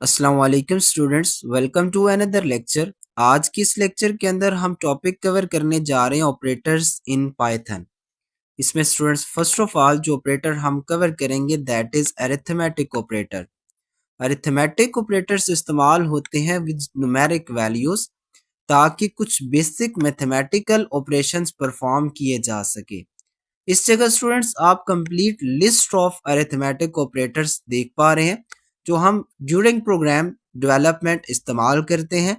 अस्सलाम वालेकुम students, welcome to another lecture. आज की इस लेक्चर के अंदर हम टॉपिक कवर करने जा रहे हैं ऑपरेटर्स इन पाइथन। इसमें स्टूडेंट्स फर्स्ट ऑफ ऑल जो ऑपरेटर हम कवर करेंगे that is arithmetic operator. Arithmetic operators इस्तेमाल होते हैं विद न्यूमेरिक वैल्यूज ताकि कुछ बेसिक मैथमेटिकल ऑपरेशंस परफॉर्म किए जा सके। इस जगह स्टूडेंट्स आप complete list of arithmetic operators देख पा रहे हैं जो हम ड्यूरिंग प्रोग्राम डेवलपमेंट इस्तेमाल करते हैं।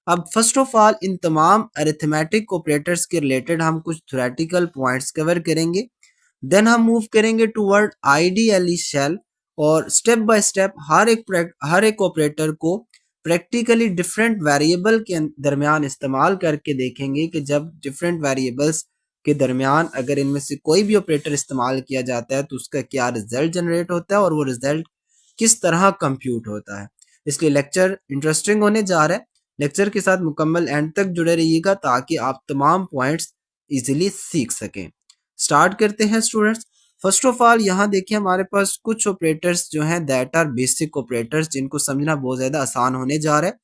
अब फर्स्ट ऑफ ऑल इन तमाम अरिथमेटिक ऑपरेटर्स के रिलेटेड हम कुछ थ्योरेटिकल पॉइंट्स कवर करेंगे। देन हम मूव करेंगे टूवर्ड आईडीएलई शेल और स्टेप बाय स्टेप हर एक ऑपरेटर को प्रैक्टिकली डिफरेंट वेरिएबल के दरमियान इस्तेमाल करके देखेंगे कि जब डिफरेंट वेरिएबल्स के दरमियान अगर इनमें से कोई भी ऑपरेटर इस्तेमाल किया जाता है तो उसका क्या रिजल्ट जनरेट होता है और वो रिजल्ट किस तरह कंप्यूट होता है। इसलिए लेक्चर इंटरेस्टिंग होने जा रहा है। लेक्चर के साथ मुकम्मल एंड तक जुड़े रहिएगा ताकि आप तमाम पॉइंट्स इजीली सीख सकें। स्टार्ट करते हैं स्टूडेंट्स। फर्स्ट ऑफ ऑल यहाँ देखिए हमारे पास कुछ ऑपरेटर्स जो हैं दैट आर बेसिक ऑपरेटर्स जिनको समझना बहुत ज़्यादा आसान होने जा रहा है,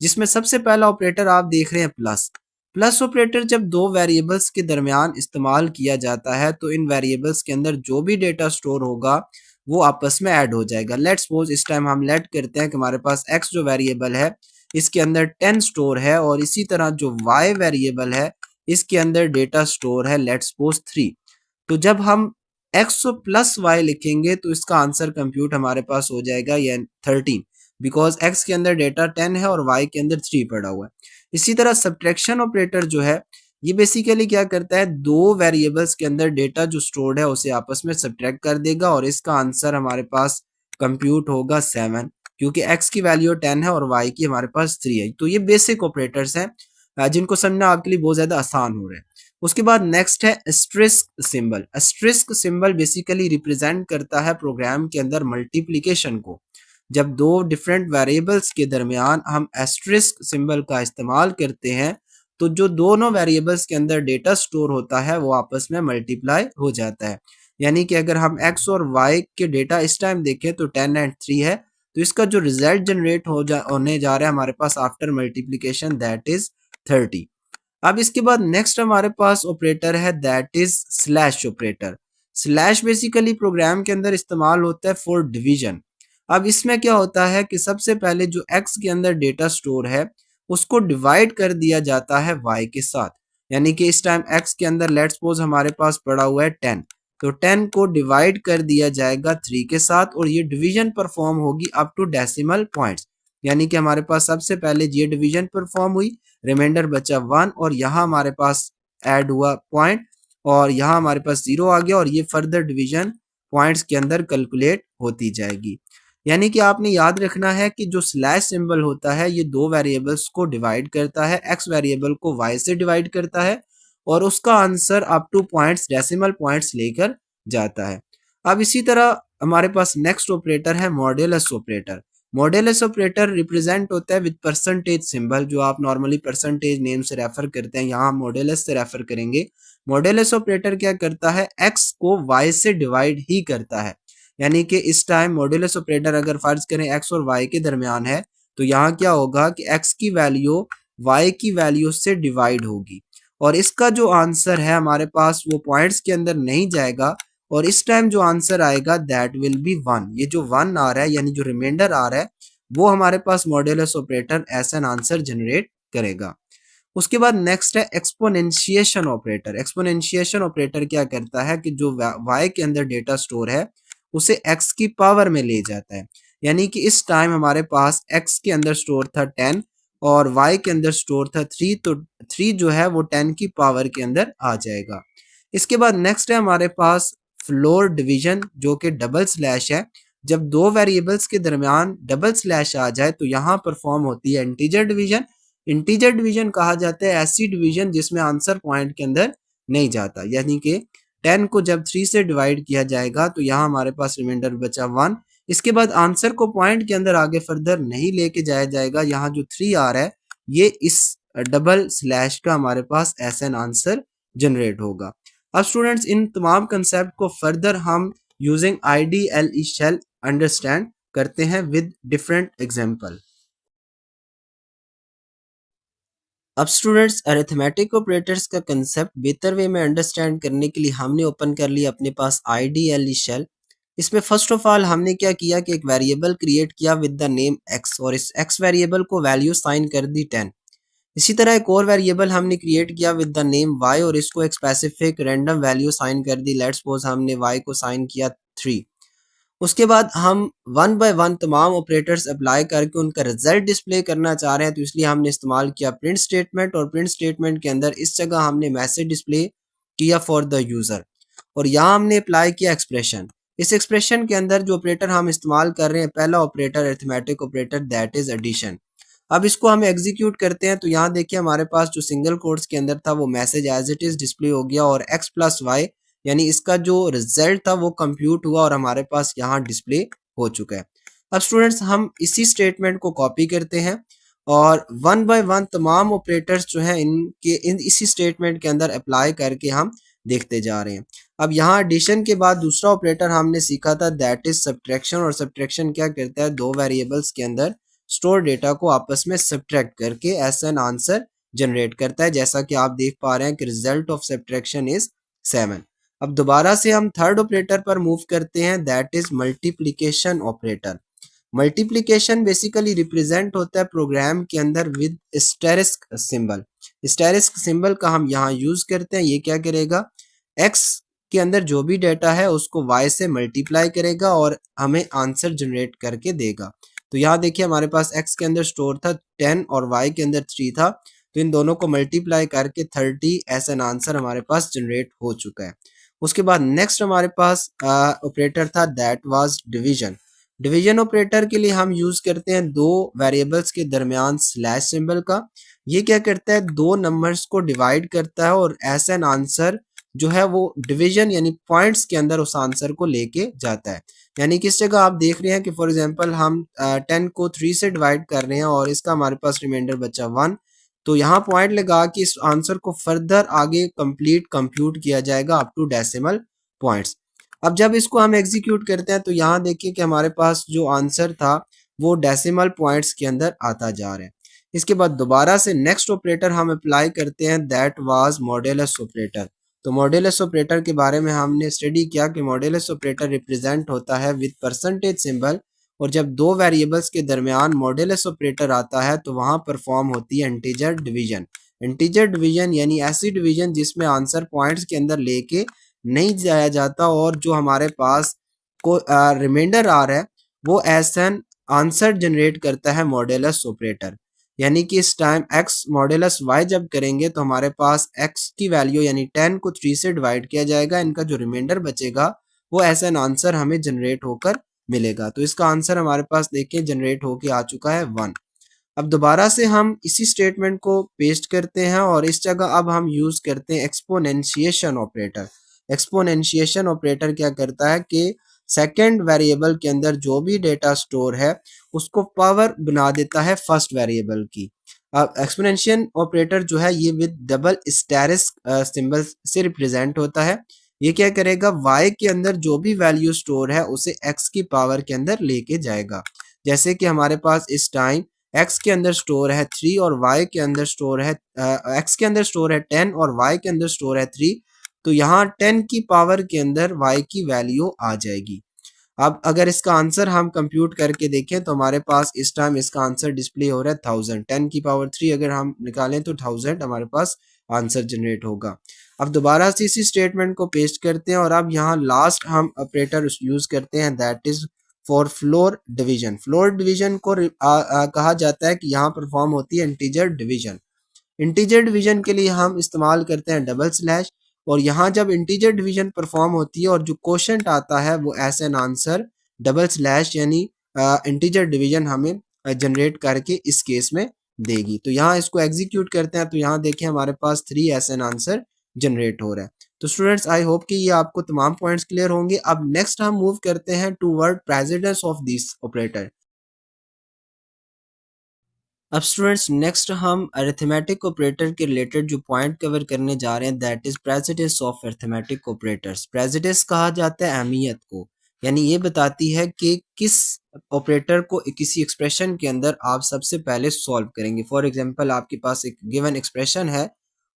जिसमें सबसे पहला ऑपरेटर आप देख रहे हैं प्लस। प्लस ऑपरेटर जब दो वेरिएबल्स के दरमियान इस्तेमाल किया जाता है तो इन वेरिएबल्स के अंदर जो भी डेटा स्टोर होगा वो आपस में ऐड हो जाएगा। लेट्स सपोज इस टाइम हम लेट करते हैं कि हमारे पास x जो वेरिएबल है इसके अंदर 10 स्टोर है और इसी तरह जो y वेरिएबल है इसके अंदर डेटा स्टोर है लेट्स सपोज 3। तो जब हम x प्लस y लिखेंगे तो इसका आंसर कंप्यूट हमारे पास हो जाएगा ये 13, बिकॉज x के अंदर डेटा 10 है और y के अंदर 3 पड़ा हुआ है। इसी तरह सब्ट्रैक्शन ऑपरेटर जो है ये बेसिकली क्या करता है, दो वेरिएबल्स के अंदर डेटा जो स्टोर्ड है उसे आपस में सब्ट्रैक्ट कर देगा और इसका आंसर हमारे पास कंप्यूट होगा 7, क्योंकि x की वैल्यू 10 है और y की हमारे पास 3 है। तो ये बेसिक ऑपरेटर्स हैं जिनको समझना आपके लिए बहुत ज्यादा आसान हो रहा है। उसके बाद नेक्स्ट है asterisk symbol. Asterisk symbol basically represent करता है प्रोग्राम के अंदर मल्टीप्लिकेशन को। जब दो डिफरेंट वेरिएबल्स के दरमियान हम एस्ट्रिस्क सिंबल का इस्तेमाल करते हैं तो जो दोनों वेरिएबल्स के अंदर डेटा स्टोर होता है वो आपस में मल्टीप्लाई हो जाता है। यानी कि अगर हम x और y के डेटा इस टाइम देखें तो 10 एंड 3 है, तो इसका जो रिजल्ट जनरेट होने जा रहा है हमारे पास आफ्टर मल्टीप्लिकेशन दैट इज 30। अब इसके बाद नेक्स्ट हमारे पास ऑपरेटर है that is slash operator. Slash basically program के अंदर इस्तेमाल होता है फॉर डिवीजन। अब इसमें क्या होता है कि सबसे पहले जो x के अंदर डेटा स्टोर है उसको डिवाइड कर दिया जाता है y के साथ। यानी कि इस टाइम x के अंदर लेट्स सपोज हमारे पास पड़ा हुआ है 10, तो 10 को डिवाइड कर दिया जाएगा 3 के साथ और ये डिवीजन परफॉर्म होगी अप टू डेसिमल पॉइंट्स। यानी कि हमारे पास सबसे पहले ये डिवीजन परफॉर्म हुई, रिमाइंडर बचा 1 और यहाँ हमारे पास ऐड हुआ पॉइंट और यहाँ हमारे पास 0 आ गया और ये फर्दर डिवीजन पॉइंट्स के अंदर कैलकुलेट होती जाएगी। यानी कि आपने याद रखना है कि जो स्लैश सिंबल होता है ये दो वेरिएबल्स को डिवाइड करता है, x वेरिएबल को y से डिवाइड करता है और उसका answer up two points decimal points लेकर जाता है। अब इसी तरह हमारे पास नेक्स्ट ऑपरेटर है modulus operator. Modulus operator represent होता है विद परसेंटेज सिंबल, जो आप नॉर्मली परसेंटेज नेम से रेफर करते हैं, यहाँ मॉड्यूलस से रेफर करेंगे। मॉड्यूलस ऑपरेटर क्या करता है, x को y से डिवाइड ही करता है। यानी कि इस टाइम मॉड्यूलस ऑपरेटर अगर फर्ज करें x और y के दरमियान है तो यहाँ क्या होगा कि x की वैल्यू y की वैल्यू से डिवाइड होगी और इसका जो आंसर है हमारे पास वो पॉइंट्स के अंदर नहीं जाएगा और इस टाइम जो आंसर आएगा दैट विल बी 1। ये जो 1 आ रहा है यानी जो रिमाइंडर आ रहा है वो हमारे पास मॉड्यूलस ऑपरेटर ऐसा आंसर जनरेट करेगा। उसके बाद नेक्स्ट है एक्सपोनेंशिएशन ऑपरेटर। एक्सपोनेंशिएशन ऑपरेटर क्या करता है कि जो y के अंदर डेटा स्टोर है उसे x की पावर में ले जाता है। यानी कि इस टाइम हमारे पास x के अंदर स्टोर था 10 और y के अंदर स्टोर था 3, तो 3 जो है वो 10 की पावर के अंदर आ जाएगा। इसके बाद नेक्स्ट है हमारे पास फ्लोर डिवीजन जो कि डबल स्लैश है। जब दो वेरिएबल्स के दरमियान डबल स्लैश आ जाए तो यहाँ परफॉर्म होती है इंटीजर डिवीजन। इंटीजर डिवीजन कहा जाता है ऐसी डिवीजन जिसमें आंसर पॉइंट के अंदर नहीं जाता। यानी कि 10 को जब 3 से डिवाइड किया जाएगा तो यहाँ हमारे पास रिमाइंडर बचा 1। इसके बाद आंसर को पॉइंट के अंदर आगे फर्दर नहीं लेके जाया जाएगा। यहाँ जो 3 आ रहा है ये इस डबल स्लैश का हमारे पास ऐसा आंसर जनरेट होगा। अब स्टूडेंट्स इन तमाम कंसेप्ट को फर्दर हम यूजिंग आईडीएलई शेल अंडरस्टैंड करते हैं विद डिफरेंट एग्जाम्पल। अब स्टूडेंट्स अरिथमेटिक ऑपरेटर्स का कंसेप्ट बेहतर वे में अंडरस्टैंड करने के लिए हमने ओपन कर लिया अपने पास आईडीएलई शेल। इसमें फर्स्ट ऑफ ऑल हमने क्या किया कि एक वेरिएबल क्रिएट किया विद द नेम एक्स और इस एक्स वेरिएबल को वैल्यू साइन कर दी 10। इसी तरह एक और वेरिएबल हमने क्रिएट किया विद द नेम वाई और इसको एक स्पेसिफिक रैंडम वैल्यू साइन कर दी। लेट्स सपोज हमने वाई को साइन किया 3। उसके बाद हम वन बाय वन तमाम ऑपरेटर्स अप्लाई करके उनका रिजल्ट डिस्प्ले करना चाह रहे हैं, तो इसलिए हमने इस्तेमाल किया प्रिंट स्टेटमेंट और प्रिंट स्टेटमेंट के अंदर इस जगह हमने मैसेज डिस्प्ले किया फॉर द यूज़र और यहाँ हमने अप्लाई किया एक्सप्रेशन। इस एक्सप्रेशन के अंदर जो ऑपरेटर हम इस्तेमाल कर रहे हैं, पहला operator arithmetic operator that is addition. अब इसको हम एग्जीक्यूट करते हैं तो यहाँ देखिए हमारे पास जो सिंगल कोट्स के अंदर था वो message as it is display हो गया और x प्लस वाई यानी इसका जो रिजल्ट था वो कंप्यूट हुआ और हमारे पास यहाँ डिस्प्ले हो चुका है। अब स्टूडेंट्स हम इसी स्टेटमेंट को कॉपी करते हैं और वन बाय वन तमाम ऑपरेटर्स जो हैं इसी स्टेटमेंट के अंदर अप्लाई करके हम देखते जा रहे हैं। अब यहाँ एडिशन के बाद दूसरा ऑपरेटर हमने सीखा था दैट इज सब्ट्रैक्शन और सब्ट्रैक्शन क्या करता है, दो वेरिएबल्स के अंदर स्टोर डेटा को आपस में सब्ट्रैक्ट करके ऐसा एन आंसर जनरेट करता है, जैसा कि आप देख पा रहे हैं कि रिजल्ट ऑफ सब्ट्रैक्शन इज 7। अब दोबारा से हम थर्ड ऑपरेटर पर मूव करते हैं that is multiplication operator. Multiplication basically represent होता है प्रोग्राम के अंदर विद स्टेरिस्क सिंबल। स्टेरिस्क सिंबल का हम यहाँ यूज करते हैं। ये क्या करेगा, x के अंदर जो भी डेटा है उसको y से मल्टीप्लाई करेगा और हमें आंसर जनरेट करके देगा। तो यहाँ देखिए हमारे पास x के अंदर स्टोर था 10 और y के अंदर 3 था, तो इन दोनों को मल्टीप्लाई करके 30 ऐसा एन आंसर हमारे पास जनरेट हो चुका है। उसके बाद नेक्स्ट हमारे पास ऑपरेटर था that was division. Division operator के लिए हम यूज करते हैं दो वेरिएबल्स के दरमियान स्लैश सिंबल का। ये क्या करता है, दो नंबर्स को डिवाइड करता है और ऐसा एन आंसर जो है वो डिवीजन यानी पॉइंट्स के अंदर उस आंसर को लेके जाता है। यानी कि इस जगह आप देख रहे हैं कि फॉर एग्जांपल हम 10 को 3 से डिवाइड कर रहे हैं और इसका हमारे पास रिमाइंडर बचा 1, तो यहाँ पॉइंट लगा कि इस आंसर को फर्दर आगे कंप्लीट कंप्यूट किया जाएगा अप टू डेसिमल पॉइंट्स। अब जब इसको हम एग्जीक्यूट करते हैं तो यहाँ देखिए कि हमारे पास जो आंसर था वो डेसिमल पॉइंट्स के अंदर आता जा रहा है। इसके बाद दोबारा से नेक्स्ट ऑपरेटर हम अप्लाई करते हैं दैट वाज मॉड्यूलस ऑपरेटर। तो मॉड्यूलस ऑपरेटर के बारे में हमने स्टडी किया कि मॉड्यूलस ऑपरेटर रिप्रेजेंट होता है विद परसेंटेज सिंबल और जब दो वेरिएबल्स के दरमियान मॉड्यूलस ऑपरेटर आता है तो वहां परफॉर्म होती है इंटीजर डिवीजन। इंटीजर डिवीजन यानी ऐसी डिवीजन जिसमें आंसर पॉइंट्स के अंदर लेके नहीं जाया जाता और जो हमारे पास को रिमाइंडर आ रहा है वो ऐसा आंसर जनरेट करता है मॉड्यूलस ऑपरेटर। यानी कि इस टाइम x मॉड्यूलस y जब करेंगे तो हमारे पास x की वैल्यू यानी 10 को 3 से डिवाइड किया जाएगा, इनका जो रिमाइंडर बचेगा वो ऐसा आंसर हमें जनरेट होकर मिलेगा। तो इसका आंसर हमारे पास देखिए जनरेट होके आ चुका है 1। अब दोबारा से हम इसी स्टेटमेंट को पेस्ट करते हैं और इस जगह अब हम यूज करते हैं एक्सपोनेंशिएशन ऑपरेटर। एक्सपोनेंशिएशन ऑपरेटर क्या करता है कि सेकंड वेरिएबल के अंदर जो भी डेटा स्टोर है उसको पावर बना देता है फर्स्ट वेरिएबल की। अब एक्सपोनेंशियल ऑपरेटर जो है ये विद डबल स्टेरिस्क सिंबल से रिप्रेजेंट होता है। ये क्या करेगा, y के अंदर जो भी वैल्यू स्टोर है उसे x की पावर के अंदर लेके जाएगा। जैसे कि हमारे पास इस टाइम x के अंदर स्टोर है 3 और y के अंदर स्टोर है x के अंदर स्टोर है 10 और y के अंदर स्टोर है 3, तो यहाँ 10 की पावर के अंदर y की वैल्यू आ जाएगी। अब अगर इसका आंसर हम कंप्यूट करके देखें तो हमारे पास इस टाइम इसका आंसर डिस्प्ले हो रहा है 1000। 10 की पावर 3 अगर हम निकालें तो 1000 हमारे पास आंसर जनरेट होगा। अब दोबारा से इसी स्टेटमेंट को पेस्ट करते हैं और अब यहाँ लास्ट हम ऑपरेटर यूज करते हैं that is for floor division. Floor division को कहा जाता है कि यहाँ परफॉर्म होती है इंटीजर डिवीजन। इंटीजर डिवीजन के लिए हम इस्तेमाल करते हैं डबल स्लैश और यहाँ जब इंटीजर डिवीजन परफॉर्म होती है और जो क्वोशंट आता है वो as an answer double slash यानी इंटीजर डिवीजन हमें जनरेट करके इस केस में देगी। तो यहाँ इसको एग्जीक्यूट करते हैं तो यहाँ देखिए हमारे पास 3 एज एन आंसर जनरेट हो रहा है। तो स्टूडेंट्स आई होप कि ये आपको तमाम पॉइंट्स क्लियर होंगे। अब नेक्स्ट हम मूव करते हैं toward precedence of this operator. अब स्टूडेंट्स नेक्स्ट हम अरिथमेटिक ऑपरेटर के रिलेटेड जो पॉइंट कवर करने जा रहे हैं that is precedence of arithmetic operators. Precedence कहा जाता है अहमियत को। यानी ये बताती है कि किस ऑपरेटर को किसी एक्सप्रेशन के अंदर आप सबसे पहले सॉल्व करेंगे। फॉर एग्जांपल आपके पास एक गिवन एक्सप्रेशन है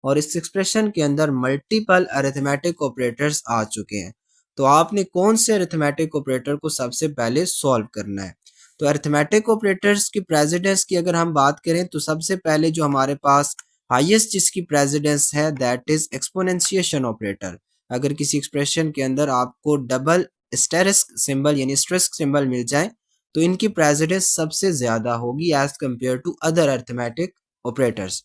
और इस एक्सप्रेशन के अंदर मल्टीपल अरिथमेटिक ऑपरेटर्स आ चुके हैं, तो आपने कौन से अरिथमेटिक ऑपरेटर को सबसे पहले सॉल्व करना है। तो अरिथमेटिक ऑपरेटर्स की प्रेसिडेंस की अगर हम बात करें तो सबसे पहले जो हमारे पास हाईएस्ट जिसकी प्रेसिडेंस है दैट इज एक्सपोनेंशिएशन ऑपरेटर। अगर किसी एक्सप्रेशन के अंदर आपको डबल स्टेरिस्क सिंबल यानी स्ट्रिस्क सिंबल मिल जाए तो इनकी प्रेसिडेंस सबसे ज्यादा होगी as compare to other arithmetic operators.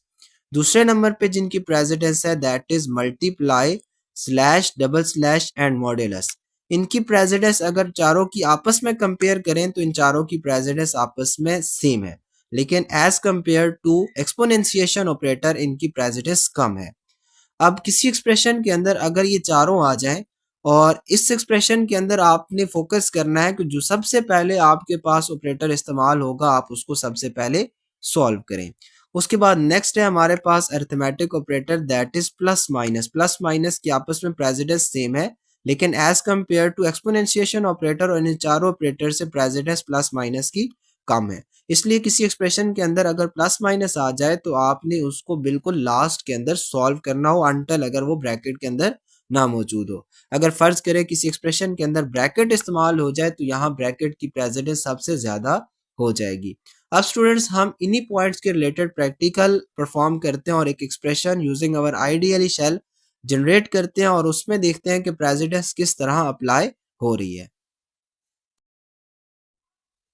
दूसरे नंबर पे जिनकी प्रेसिडेंस है that is multiply slash double slash and modulus. इनकी प्रेसिडेंस अगर चारों की आपस में कंपेयर करें तो इन चारों की प्रेसिडेंस आपस में सेम है, लेकिन as compare to exponentiation operator इनकी प्रेसिडेंस कम है। अब किसी एक्सप्रेशन के अंदर अगर ये चारों आ जाएं और इस एक्सप्रेशन के अंदर आपने फोकस करना है कि जो सबसे पहले आपके पास ऑपरेटर इस्तेमाल होगा आप उसको सबसे पहले सॉल्व करें। उसके बाद नेक्स्ट है हमारे पास arithmetic operator that is plus minus. Plus minus की आपस में प्रेसिडेंस सेम है, लेकिन as compare to exponentiation operator और इन चारों ऑपरेटर से प्रेसिडेंस प्लस माइनस की कम है। इसलिए किसी एक्सप्रेशन के अंदर अगर प्लस माइनस आ जाए तो आपने उसको बिल्कुल लास्ट के अंदर सॉल्व करना हो अनटिल अगर वो ब्रैकेट के अंदर ना मौजूद हो। अगर फर्ज करें किसी एक्सप्रेशन के अंदर ब्रैकेट इस्तेमाल हो जाए तो यहाँ ब्रैकेट की प्रेसिडेंस सबसे ज्यादा हो जाएगी। अब स्टूडेंट्स हम इन्हीं पॉइंट्स के रिलेटेड प्रैक्टिकल परफॉर्म करते हैं और एक expression using our IDLE shell generate करते हैं और उसमें देखते हैं कि प्रेसिडेंस किस तरह अप्लाई हो रही है।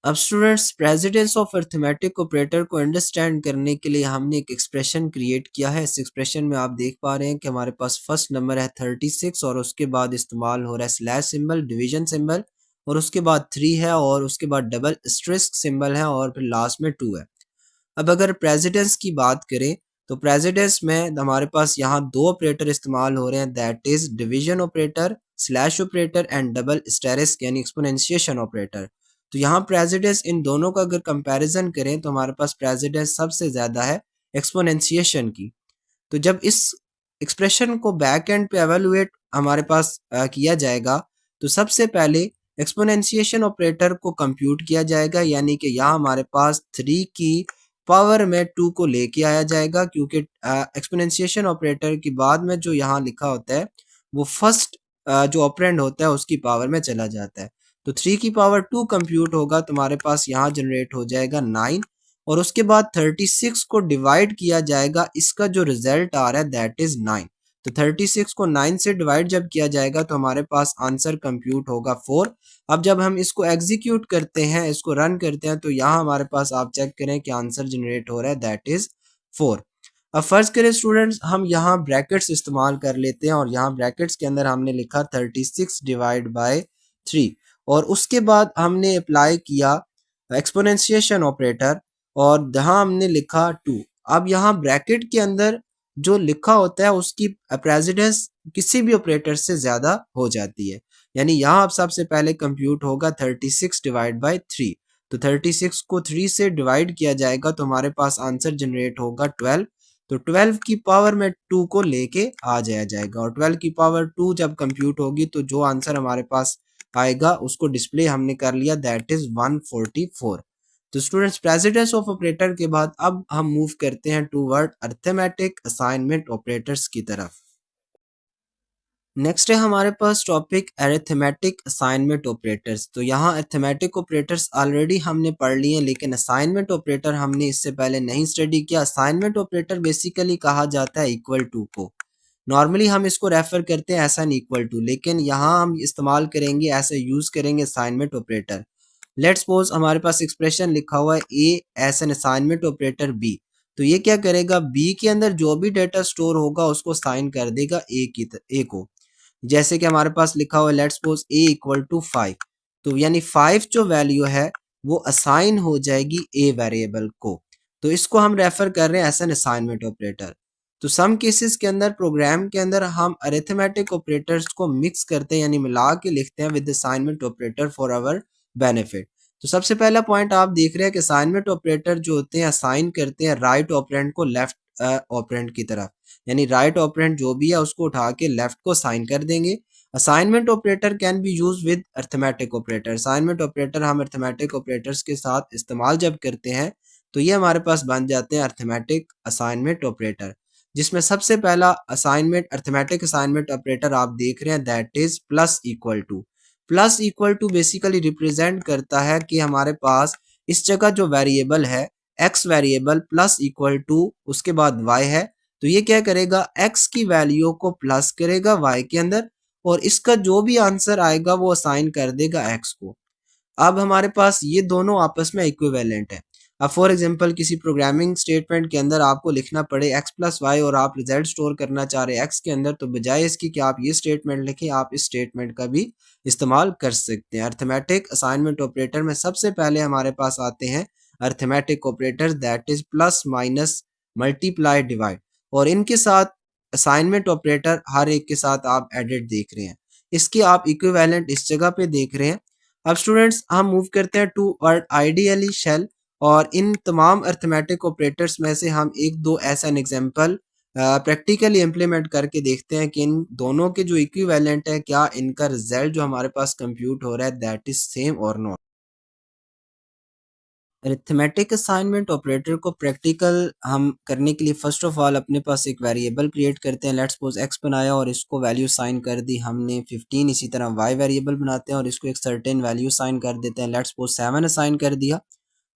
अब students precedence of arithmetic operator को अंडरस्टैंड करने के लिए हमने एक एक्सप्रेशन क्रिएट किया है। इस एक्सप्रेशन में आप देख पा रहे हैं कि हमारे पास फर्स्ट नंबर है 36 और उसके बाद इस्तेमाल हो रहा है स्लैश सिंबल, डिवीजन सिंबल, और उसके बाद 3 है और उसके बाद डबल स्ट्रिस्क सिंबल है और फिर लास्ट में 2 है। अब अगर प्रेसिडेंस की बात करें तो प्रेसिडेंस में हमारे पास यहाँ दो ऑपरेटर इस्तेमाल हो रहे हैं that is division operator, slash operator and double asterisk यानी एक्सपोनेंशिएशन ऑपरेटर। तो यहाँ प्रेसिडेंस इन दोनों का अगर कंपैरिजन करें तो हमारे पास प्रेसिडेंस सबसे ज्यादा है एक्सपोनेंशिएशन की। तो जब इस एक्सप्रेशन को बैक एंड पे एवेलुएट हमारे पास किया जाएगा तो सबसे पहले एक्सपोनेंशिएशन ऑपरेटर को कंप्यूट किया जाएगा, यानी कि यहाँ हमारे पास 3 की पावर में 2 को लेके आया जाएगा, क्योंकि एक्सपोनेंशिएशन ऑपरेटर के बाद में जो यहाँ लिखा होता है वो फर्स्ट जो ऑपरेंड होता है उसकी पावर में चला जाता है। तो 3 की पावर 2 कंप्यूट होगा तो हमारे पास यहाँ जनरेट हो जाएगा 9 और उसके बाद 36 को डिवाइड किया जाएगा, इसका जो रिजल्ट आ रहा है दैट इज 9। तो 36 को 9 से डिवाइड जब किया जाएगा तो हमारे पास आंसर कंप्यूट होगा 4। अब जब हम इसको एग्जीक्यूट करते हैं, इसको रन करते हैं, तो यहाँ हमारे पास आप चेक करें कि आंसर जनरेट हो रहा है दैट इज 4। अब फर्ज करें स्टूडेंट्स हम यहाँ ब्रैकेट्स इस्तेमाल कर लेते हैं और यहाँ ब्रैकेट्स के अंदर हमने लिखा 36 डिवाइड बाय 3 और उसके बाद हमने अप्लाई किया एक्सपोनेंशिएशन ऑपरेटर और यहाँ हमने लिखा 2। अब यहाँ ब्रैकेट के अंदर जो लिखा होता है उसकी प्रेसिडेंस किसी भी ऑपरेटर से ज्यादा हो जाती है, यानी यहाँ अब सबसे पहले कंप्यूट होगा 36 डिवाइड बाय 3। तो 36 को 3 से डिवाइड किया जाएगा तो हमारे पास आंसर जनरेट होगा 12। तो 12 की पावर में 2 को लेके आ जाया जाएगा और 12 की पावर 2 जब कंप्यूट होगी तो जो आंसर हमारे पास आएगा उसको डिस्प्ले हमने कर लिया दैट इज 144। तो स्टूडेंट्स प्रेसिडेंस ऑफ ऑपरेटर के बाद अब हम मूव करते हैं टूवर्ड अरिथमेटिक असाइनमेंट ऑपरेटर्स की तरफ। नेक्स्ट है हमारे पास टॉपिक अरिथमेटिक असाइनमेंट ऑपरेटर्स। तो यहाँ अरिथमेटिक ऑपरेटर्स ऑलरेडी हमने पढ़ लिए हैं, लेकिन असाइनमेंट ऑपरेटर हमने इससे पहले नहीं स्टडी किया। असाइनमेंट ऑपरेटर बेसिकली कहा जाता है इक्वल टू को। नॉर्मली हम इसको रेफर करते हैं ऐसा इक्वल टू, लेकिन यहाँ हम इस्तेमाल करेंगे ऐसे यूज करेंगे असाइनमेंट ऑपरेटर। लेट्स सपोज हमारे पास एक्सप्रेशन लिखा हुआ है a as an assignment operator B. तो ये क्या करेगा, बी के अंदर जो भी डेटा स्टोर होगा उसको साइन कर देगा ए को। जैसे कि हमारे पास लिखा हुआ है let's suppose A equal to 5, तो यानी 5 जो वैल्यू है वो असाइन हो जाएगी ए वेरिएबल को। तो इसको हम रेफर कर रहे हैं एज एन असाइनमेंट ऑपरेटर। तो सम केसेस के अंदर प्रोग्राम के अंदर हम अरिथमेटिक ऑपरेटर्स को मिक्स करते हैं यानी मिला के लिखते हैं with assignment operator for our benefit. तो सबसे पहला पॉइंट आप देख रहे हैं कि असाइनमेंट ऑपरेटर जो होते हैं असाइन करते हैं राइट ऑपरेंड को लेफ्ट ऑपरेंड की तरफ, यानी राइट ऑपरेंड जो भी है उसको उठा के लेफ्ट को साइन कर देंगे। Assignment operator can be use with arithmetic operator. Assignment operator हम अर्थमेटिक ऑपरेटर्स के साथ इस्तेमाल जब करते हैं तो ये हमारे पास बन जाते हैं अर्थमेटिक असाइनमेंट ऑपरेटर, जिसमें सबसे पहला असाइनमेंट अर्थमेटिक असाइनमेंट ऑपरेटर आप देख रहे हैं that is plus equal to. Plus equal to basically represent करता है कि हमारे पास इस जगह जो वेरिएबल है X variable plus equal to उसके बाद वाई है, तो ये क्या करेगा एक्स की वैल्यू को प्लस करेगा वाई के अंदर और इसका जो भी आंसर आएगा वो असाइन कर देगा एक्स को। अब हमारे पास ये दोनों आपस में इक्विवेलेंट है। अब फॉर एग्जांपल किसी प्रोग्रामिंग स्टेटमेंट के अंदर आपको लिखना पड़े x प्लस वाई और आप रिजल्ट स्टोर करना चाह रहे हैं x के अंदर, तो बजाय इसकी कि आप ये स्टेटमेंट लिखें आप इस स्टेटमेंट का भी इस्तेमाल कर सकते हैं। अर्थमेटिक असाइनमेंट ऑपरेटर में सबसे पहले हमारे पास आते हैं arithmetic operator that is plus minus multiply divide, और इनके साथ असाइनमेंट ऑपरेटर हर एक के साथ आप एडिट देख रहे हैं। इसके आप इक्विवेलेंट इस जगह पे देख रहे हैं। अब स्टूडेंट्स हम मूव करते हैं टू वर्ड आइडियली शेल, और इन तमाम अर्थमेटिक ऑपरेटर्स में से हम एक दो ऐसा एग्जांपल प्रैक्टिकली इम्प्लीमेंट करके देखते हैं कि इन दोनों के जो इक्विवेलेंट है क्या इनका रिजल्ट जो हमारे पास कंप्यूट हो रहा है दैट इज सेम और नॉट। अरिथमेटिक असाइनमेंट ऑपरेटर को प्रैक्टिकल हम करने के लिए फर्स्ट ऑफ ऑल अपने पास एक वेरिएबल क्रिएट करते हैं। लेट्स सपोज एक्स बनाया और इसको वैल्यू साइन कर दी हमने 15। इसी तरह वाई वेरिएबल बनाते हैं और इसको एक सर्टेन वैल्यू साइन कर देते हैं। लेट्स सपोज 7 असाइन कर दिया।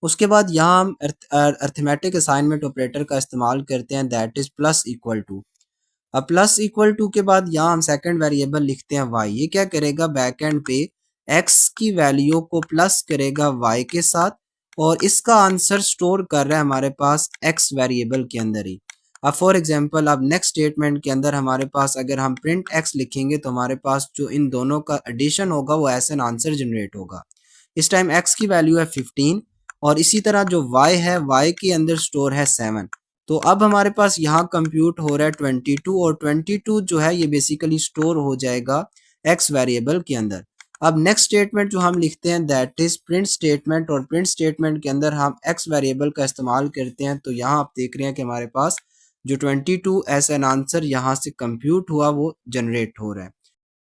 उसके बाद यहाँ हम अरिथमेटिक असाइनमेंट ऑपरेटर का इस्तेमाल करते हैं that is plus equal to. अब प्लस इक्वल टू के बाद यहाँ हम सेकंड वेरिएबल लिखते हैं वाई। ये क्या करेगा बैक एंड पे एक्स की वैल्यू को प्लस करेगा वाई के साथ और इसका आंसर स्टोर कर रहा है हमारे पास एक्स वेरिएबल के अंदर ही। अब फॉर एग्जांपल अब नेक्स्ट स्टेटमेंट के अंदर हमारे पास अगर हम प्रिंट एक्स लिखेंगे तो हमारे पास जो इन दोनों का एडिशन होगा वो ऐसे एन आंसर जनरेट होगा। इस टाइम एक्स की वैल्यू है 15 और इसी तरह जो वाई है वाई के अंदर स्टोर है 7। तो अब हमारे पास यहाँ कंप्यूट हो रहा है 22 और 22 जो है ये बेसिकली स्टोर हो जाएगा एक्स वेरिएबल के अंदर। अब नेक्स्ट स्टेटमेंट जो हम लिखते हैं दैट इज प्रिंट स्टेटमेंट, और प्रिंट स्टेटमेंट के अंदर हम एक्स वेरिएबल का इस्तेमाल करते हैं। तो यहाँ आप देख रहे हैं कि हमारे पास जो 22 एज एन आंसर यहाँ से कंप्यूट हुआ वो जनरेट हो रहा है।